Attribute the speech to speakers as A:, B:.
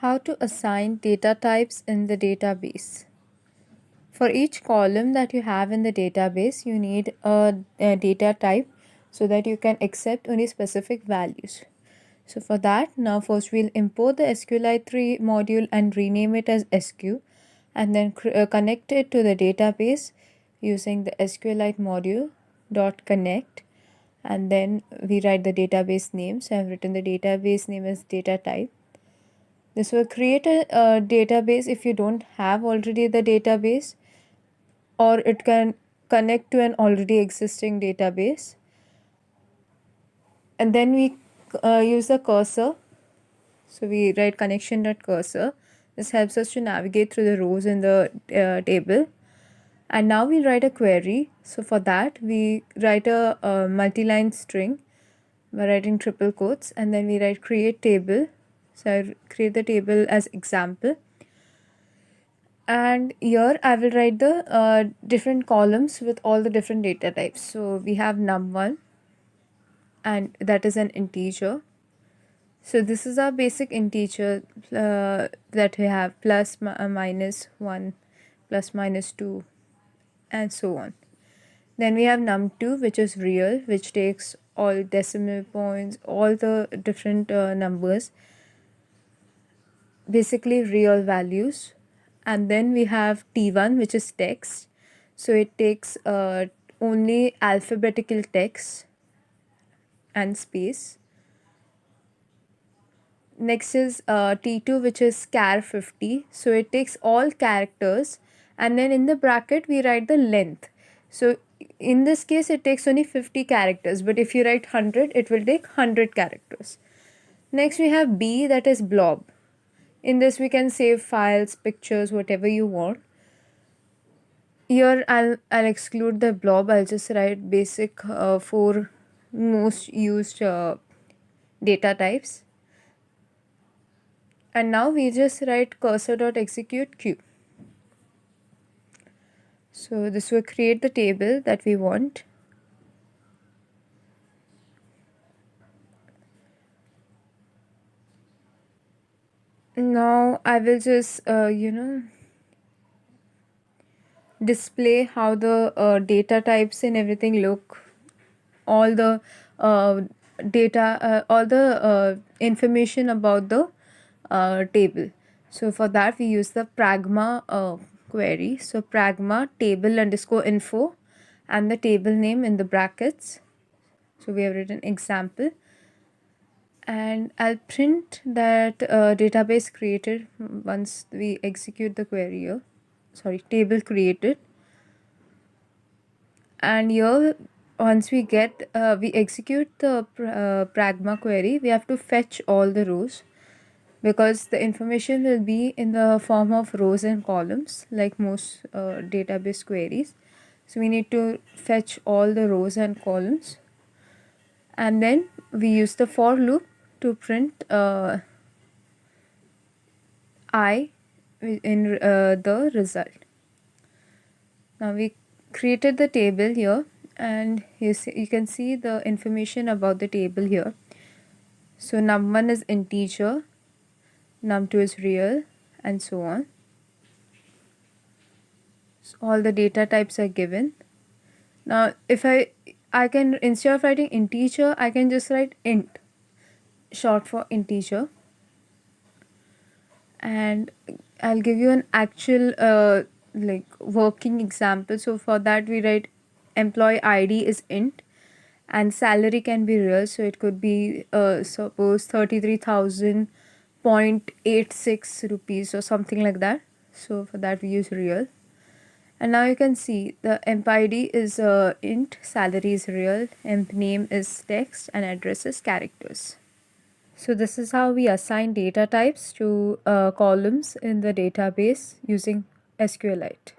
A: How to assign data types in the database. For each column that you have in the database, you need a data type so that you can accept only specific values. So for that, now first we'll import the SQLite 3 module and rename it as SQ, and then connect it to the database using the SQLite module dot connect, and then we write the database name. So I've written the database name as data type. This will create a database if you don't have already the database, or it can connect to an already existing database. And then we use the cursor. So we write connection.cursor. This helps us to navigate through the rows in the table. And now we'll write a query. So for that, we write a multi-line string by writing triple quotes, and then we write create table. So I create the table as example. And here I will write the different columns with all the different data types. So we have num1, and that is an integer. So this is our basic integer that we have plus, minus 1, plus minus 2, and so on. Then we have num2, which is real, which takes all decimal points, all the different numbers, basically real values. And then we have t1, which is text. So it takes only alphabetical text and space. Next is t2, which is char 50. So it takes all characters, and then in the bracket we write the length. So in this case it takes only 50 characters, but if you write 100, it will take 100 characters. Next we have b, that is blob. In this we can save files, pictures, whatever you want. Here I'll exclude the blob. I'll just write basic 4 most used data types. And now we just write cursor.execute q. So this will create the table that we want. Now I will just display how the data types and everything look, all the data, all the information about the table. So for that we use the pragma query. So pragma table underscore info and the table name in the brackets. So we have written example, and I'll print that database created once we execute the query here. Sorry, table created. And here once we get we execute the pragma query, we have to fetch all the rows, because the information will be in the form of rows and columns like most database queries. So we need to fetch all the rows and columns, and then we use the for loop to print I in the result. Now we created the table here, and you can see the information about the table here. So num1 is integer, num2 is real, and so on. So all the data types are given. Now if I can, instead of writing integer, I can just write int, short for integer. And I'll give you an actual like working example. So for that we write employee ID is int, and salary can be real. So it could be suppose 33,000.86 rupees or something like that. So for that we use real. And now you can see the emp ID is int, salary is real, emp name is text, and address is characters. So this is how we assign data types to columns in the database using SQLite.